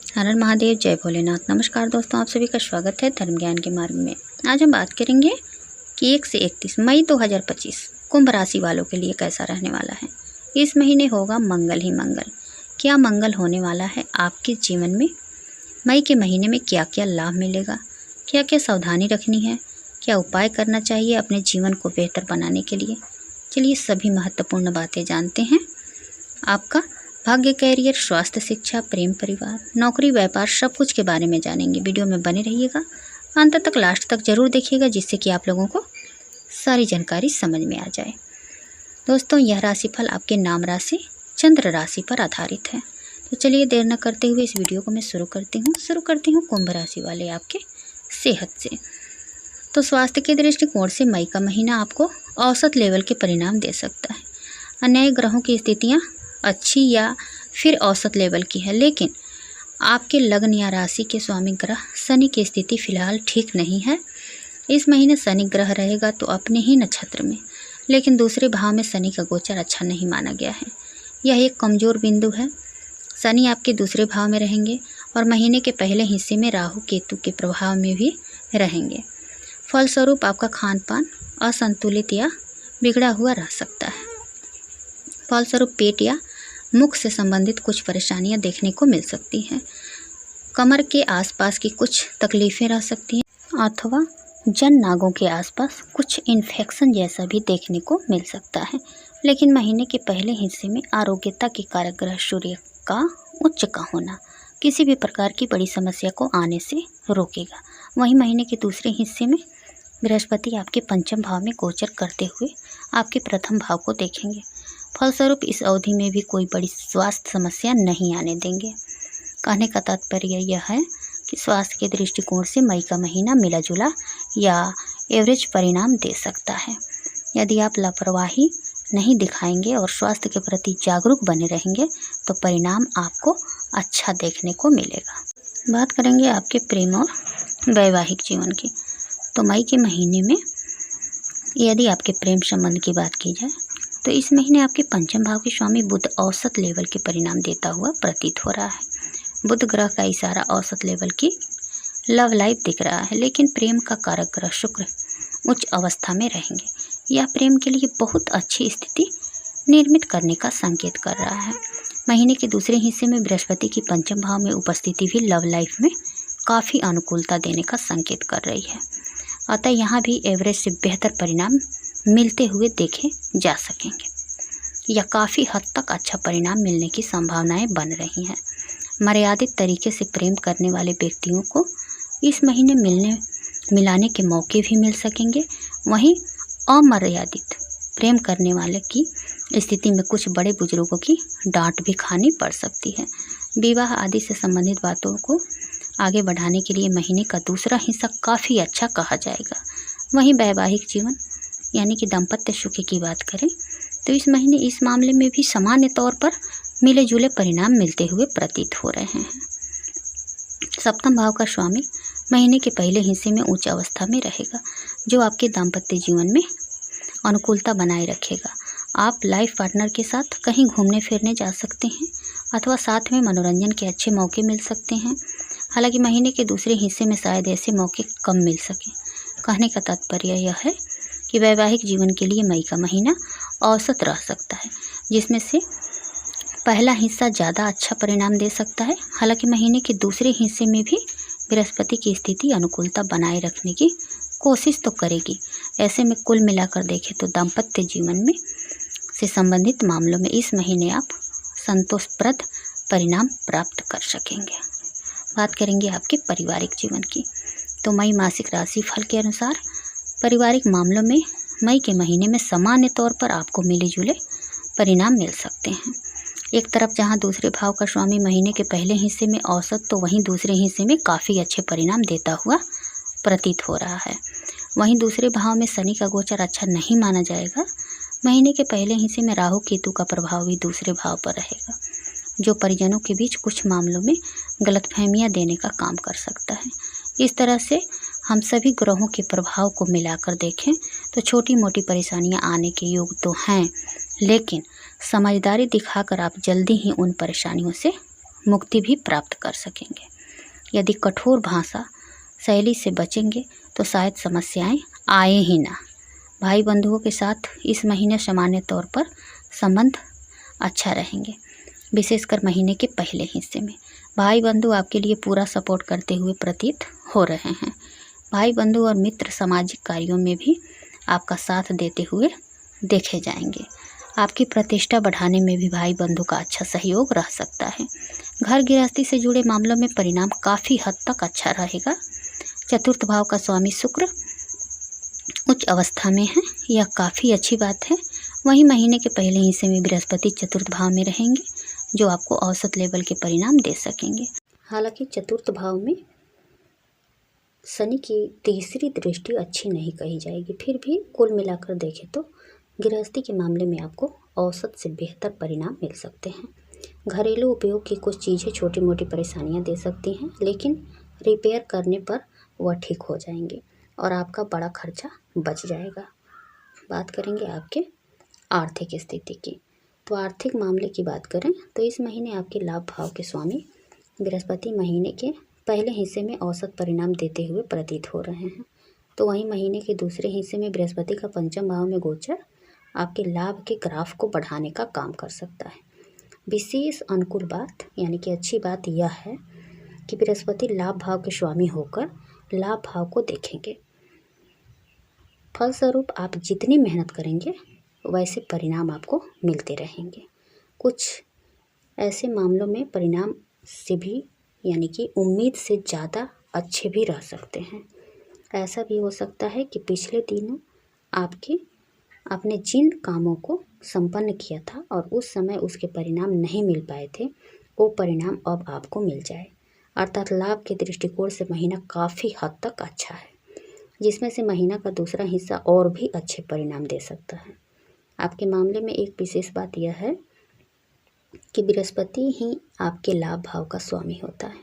हर हर महादेव, जय भोलेनाथ। नमस्कार दोस्तों, आप सभी का स्वागत है धर्म ज्ञान के मार्ग में। आज हम बात करेंगे कि 1 से 31 मई 2025 कुंभ राशि वालों के लिए कैसा रहने वाला है। इस महीने होगा मंगल ही मंगल। क्या मंगल होने वाला है आपके जीवन में? मई के महीने में क्या क्या लाभ मिलेगा, क्या क्या सावधानी रखनी है, क्या उपाय करना चाहिए अपने जीवन को बेहतर बनाने के लिए। चलिए सभी महत्वपूर्ण बातें जानते हैं। आपका भाग्य, कैरियर, स्वास्थ्य, शिक्षा, प्रेम, परिवार, नौकरी, व्यापार, सब कुछ के बारे में जानेंगे। वीडियो में बने रहिएगा, अंत तक लास्ट तक जरूर देखिएगा, जिससे कि आप लोगों को सारी जानकारी समझ में आ जाए। दोस्तों, यह राशिफल आपके नाम राशि चंद्र राशि पर आधारित है। तो चलिए देर न करते हुए इस वीडियो को मैं शुरू करती हूँ कुंभ राशि वाले आपके सेहत से। तो स्वास्थ्य के दृष्टिकोण से मई का महीना आपको औसत लेवल के परिणाम दे सकता है। अन्य ग्रहों की स्थितियाँ अच्छी या फिर औसत लेवल की है, लेकिन आपके लग्न या राशि के स्वामी ग्रह शनि की स्थिति फिलहाल ठीक नहीं है। इस महीने शनि ग्रह रहेगा तो अपने ही नक्षत्र में, लेकिन दूसरे भाव में शनि का गोचर अच्छा नहीं माना गया है। यह एक कमज़ोर बिंदु है। शनि आपके दूसरे भाव में रहेंगे और महीने के पहले हिस्से में राहु केतु के प्रभाव में भी रहेंगे। फलस्वरूप आपका खान पान असंतुलित या बिगड़ा हुआ रह सकता है। फलस्वरूप पेट या मुख से संबंधित कुछ परेशानियां देखने को मिल सकती हैं। कमर के आसपास की कुछ तकलीफ़ें रह सकती हैं अथवा जन नागों के आसपास कुछ इन्फेक्शन जैसा भी देखने को मिल सकता है। लेकिन महीने के पहले हिस्से में आरोग्यता के कारक ग्रह सूर्य का उच्च का होना किसी भी प्रकार की बड़ी समस्या को आने से रोकेगा। वहीं महीने के दूसरे हिस्से में बृहस्पति आपके पंचम भाव में गोचर करते हुए आपके प्रथम भाव को देखेंगे। फलस्वरूप इस अवधि में भी कोई बड़ी स्वास्थ्य समस्या नहीं आने देंगे। कहने का तात्पर्य यह है कि स्वास्थ्य के दृष्टिकोण से मई का महीना मिला जुला या एवरेज परिणाम दे सकता है। यदि आप लापरवाही नहीं दिखाएंगे और स्वास्थ्य के प्रति जागरूक बने रहेंगे तो परिणाम आपको अच्छा देखने को मिलेगा। बात करेंगे आपके प्रेम और वैवाहिक जीवन की। तो मई के महीने में यदि आपके प्रेम संबंध की बात की जाए तो इस महीने आपके पंचम भाव के स्वामी बुध औसत लेवल के परिणाम देता हुआ प्रतीत हो रहा है। बुध ग्रह का इशारा औसत लेवल की लव लाइफ दिख रहा है, लेकिन प्रेम का कारक ग्रह शुक्र उच्च अवस्था में रहेंगे। यह प्रेम के लिए बहुत अच्छी स्थिति निर्मित करने का संकेत कर रहा है। महीने के दूसरे हिस्से में बृहस्पति की पंचम भाव में उपस्थिति भी लव लाइफ में काफ़ी अनुकूलता देने का संकेत कर रही है। अतः यहाँ भी एवरेज से बेहतर परिणाम मिलते हुए देखे जा सकेंगे या काफ़ी हद तक अच्छा परिणाम मिलने की संभावनाएं बन रही हैं। मर्यादित तरीके से प्रेम करने वाले व्यक्तियों को इस महीने मिलाने के मौके भी मिल सकेंगे। वहीं अमर्यादित प्रेम करने वाले की स्थिति में कुछ बड़े बुजुर्गों की डांट भी खानी पड़ सकती है। विवाह आदि से संबंधित बातों को आगे बढ़ाने के लिए महीने का दूसरा हिस्सा काफ़ी अच्छा कहा जाएगा। वहीं वैवाहिक जीवन यानी कि दाम्पत्य सुख की बात करें तो इस महीने इस मामले में भी सामान्य तौर पर मिले जुले परिणाम मिलते हुए प्रतीत हो रहे हैं। सप्तम भाव का स्वामी महीने के पहले हिस्से में उच्च अवस्था में रहेगा, जो आपके दाम्पत्य जीवन में अनुकूलता बनाए रखेगा। आप लाइफ पार्टनर के साथ कहीं घूमने फिरने जा सकते हैं अथवा साथ में मनोरंजन के अच्छे मौके मिल सकते हैं। हालांकि महीने के दूसरे हिस्से में शायद ऐसे मौके कम मिल सकें। कहने का तात्पर्य यह है कि वैवाहिक जीवन के लिए मई का महीना औसत रह सकता है, जिसमें से पहला हिस्सा ज़्यादा अच्छा परिणाम दे सकता है। हालांकि महीने के दूसरे हिस्से में भी बृहस्पति की स्थिति अनुकूलता बनाए रखने की कोशिश तो करेगी। ऐसे में कुल मिलाकर देखें तो दाम्पत्य जीवन में से संबंधित मामलों में इस महीने आप संतोषप्रद परिणाम प्राप्त कर सकेंगे। बात करेंगे आपके पारिवारिक जीवन की। तो मई मासिक राशि फल के अनुसार पारिवारिक मामलों में मई के महीने में सामान्य तौर पर आपको मिले जुले परिणाम मिल सकते हैं। एक तरफ जहां दूसरे भाव का स्वामी महीने के पहले हिस्से में औसत, तो वहीं दूसरे हिस्से में काफ़ी अच्छे परिणाम देता हुआ प्रतीत हो रहा है। वहीं दूसरे भाव में शनि का गोचर अच्छा नहीं माना जाएगा। महीने के पहले हिस्से में राहु केतु का प्रभाव भी दूसरे भाव पर रहेगा, जो परिजनों के बीच कुछ मामलों में गलतफहमियां देने का काम कर सकता है। इस तरह से हम सभी ग्रहों के प्रभाव को मिलाकर देखें तो छोटी मोटी परेशानियां आने के योग तो हैं, लेकिन समझदारी दिखाकर आप जल्दी ही उन परेशानियों से मुक्ति भी प्राप्त कर सकेंगे। यदि कठोर भाषा शैली से बचेंगे तो शायद समस्याएं आए ही ना। भाई बंधुओं के साथ इस महीने सामान्य तौर पर संबंध अच्छा रहेंगे, विशेषकर महीने के पहले हिस्से में। भाई बंधु आपके लिए पूरा सपोर्ट करते हुए प्रतीत हो रहे हैं। भाई बंधु और मित्र सामाजिक कार्यों में भी आपका साथ देते हुए देखे जाएंगे। आपकी प्रतिष्ठा बढ़ाने में भी भाई बंधु का अच्छा सहयोग रह सकता है। घर गृहस्थी से जुड़े मामलों में परिणाम काफ़ी हद तक अच्छा रहेगा। चतुर्थ भाव का स्वामी शुक्र उच्च अवस्था में है, यह काफ़ी अच्छी बात है। वहीं महीने के पहले हिस्से में बृहस्पति चतुर्थ भाव में रहेंगे, जो आपको औसत लेवल के परिणाम दे सकेंगे। हालांकि चतुर्थ भाव में शनि की तीसरी दृष्टि अच्छी नहीं कही जाएगी, फिर भी कुल मिलाकर देखें तो गृहस्थी के मामले में आपको औसत से बेहतर परिणाम मिल सकते हैं। घरेलू उपयोग की कुछ चीज़ें छोटी मोटी परेशानियां दे सकती हैं, लेकिन रिपेयर करने पर वह ठीक हो जाएंगे और आपका बड़ा खर्चा बच जाएगा। बात करेंगे आपके आर्थिक स्थिति की। तो आर्थिक मामले की बात करें तो इस महीने आपके लाभ भाव के स्वामी बृहस्पति महीने के पहले हिस्से में औसत परिणाम देते हुए प्रतीत हो रहे हैं। तो वहीं महीने के दूसरे हिस्से में बृहस्पति का पंचम भाव में गोचर आपके लाभ के ग्राफ को बढ़ाने का काम कर सकता है। विशेष अनुकूल बात यानी कि अच्छी बात यह है कि बृहस्पति लाभ भाव के स्वामी होकर लाभ भाव को देखेंगे। फलस्वरूप आप जितनी मेहनत करेंगे वैसे परिणाम आपको मिलते रहेंगे। कुछ ऐसे मामलों में परिणाम से भी यानी कि उम्मीद से ज़्यादा अच्छे भी रह सकते हैं। ऐसा भी हो सकता है कि पिछले दिनों आपने जिन कामों को संपन्न किया था और उस समय उसके परिणाम नहीं मिल पाए थे, वो परिणाम अब आपको मिल जाए। अर्थात लाभ के दृष्टिकोण से महीना काफ़ी हद तक अच्छा है, जिसमें से महीना का दूसरा हिस्सा और भी अच्छे परिणाम दे सकता है। आपके मामले में एक विशेष बात यह है कि बृहस्पति ही आपके लाभ भाव का स्वामी होता है,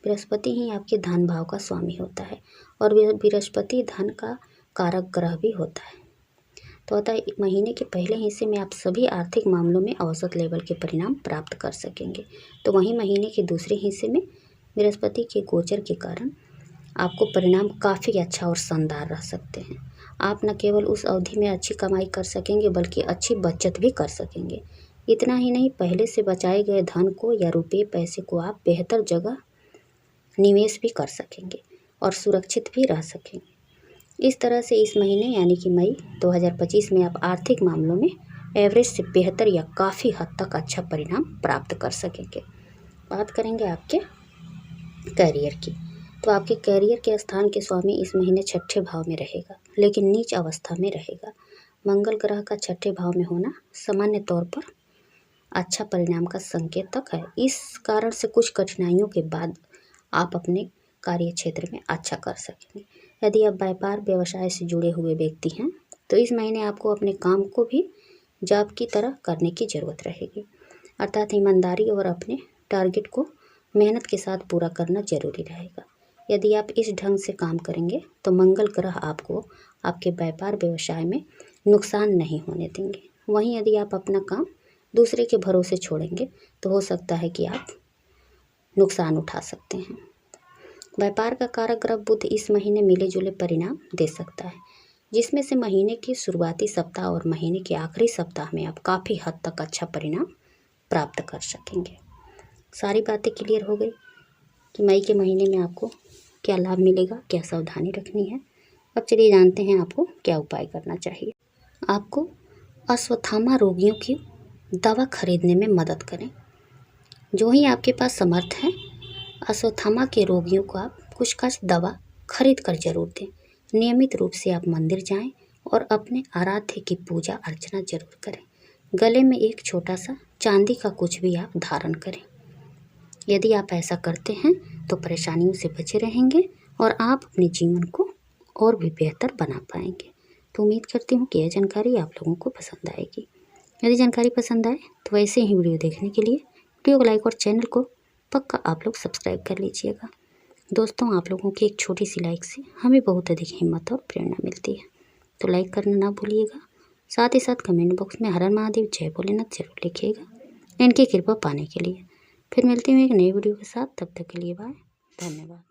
बृहस्पति ही आपके धन भाव का स्वामी होता है और बृहस्पति धन का कारक ग्रह भी होता है। तो अतः महीने के पहले हिस्से में आप सभी आर्थिक मामलों में औसत लेवल के परिणाम प्राप्त कर सकेंगे। तो वहीं महीने के दूसरे हिस्से में बृहस्पति के गोचर के कारण आपको परिणाम काफ़ी अच्छा और शानदार रह सकते हैं। आप न केवल उस अवधि में अच्छी कमाई कर सकेंगे बल्कि अच्छी बचत भी कर सकेंगे। इतना ही नहीं, पहले से बचाए गए धन को या रुपये पैसे को आप बेहतर जगह निवेश भी कर सकेंगे और सुरक्षित भी रह सकेंगे। इस तरह से इस महीने यानी कि मई 2025 में आप आर्थिक मामलों में एवरेज से बेहतर या काफ़ी हद तक अच्छा परिणाम प्राप्त कर सकेंगे। बात करेंगे आपके करियर की। तो आपके करियर के स्थान के स्वामी इस महीने छठे भाव में रहेगा, लेकिन नीच अवस्था में रहेगा। मंगल ग्रह का छठे भाव में होना सामान्य तौर पर अच्छा परिणाम का संकेतक है। इस कारण से कुछ कठिनाइयों के बाद आप अपने कार्य क्षेत्र में अच्छा कर सकेंगे। यदि आप व्यापार व्यवसाय से जुड़े हुए व्यक्ति हैं तो इस महीने आपको अपने काम को भी जॉब की तरह करने की ज़रूरत रहेगी, अर्थात ईमानदारी और अपने टारगेट को मेहनत के साथ पूरा करना जरूरी रहेगा। यदि आप इस ढंग से काम करेंगे तो मंगल ग्रह आपको आपके व्यापार व्यवसाय में नुकसान नहीं होने देंगे। वहीं यदि आप अपना काम दूसरे के भरोसे छोड़ेंगे तो हो सकता है कि आप नुकसान उठा सकते हैं। व्यापार का कारक ग्रह बुध इस महीने मिले जुले परिणाम दे सकता है, जिसमें से महीने के शुरुआती सप्ताह और महीने के आखिरी सप्ताह में आप काफ़ी हद तक अच्छा परिणाम प्राप्त कर सकेंगे। सारी बातें क्लियर हो गई कि मई के महीने में आपको क्या लाभ मिलेगा, क्या सावधानी रखनी है। अब चलिए जानते हैं आपको क्या उपाय करना चाहिए। आपको अश्वत्थामा रोगियों की दवा खरीदने में मदद करें। जो ही आपके पास समर्थ है, अश्वत्थामा के रोगियों को आप कुछ दवा खरीद कर जरूर दें। नियमित रूप से आप मंदिर जाएं और अपने आराध्य की पूजा अर्चना जरूर करें। गले में एक छोटा सा चांदी का कुछ भी आप धारण करें। यदि आप ऐसा करते हैं तो परेशानियों से बचे रहेंगे और आप अपने जीवन को और भी बेहतर बना पाएंगे। तो उम्मीद करती हूँ कि यह जानकारी आप लोगों को पसंद आएगी। यदि जानकारी पसंद आए तो वैसे ही वीडियो देखने के लिए वीडियो को लाइक और चैनल को पक्का आप लोग सब्सक्राइब कर लीजिएगा। दोस्तों, आप लोगों की एक छोटी सी लाइक से हमें बहुत अधिक हिम्मत और प्रेरणा मिलती है, तो लाइक करना ना भूलिएगा। साथ ही साथ कमेंट बॉक्स में हर हर महादेव जय भोलेनाथ जरूर लिखिएगा इनकी कृपा पाने के लिए। फिर मिलती हूँ एक नई वीडियो के साथ, तब तक के लिए बाय, धन्यवाद।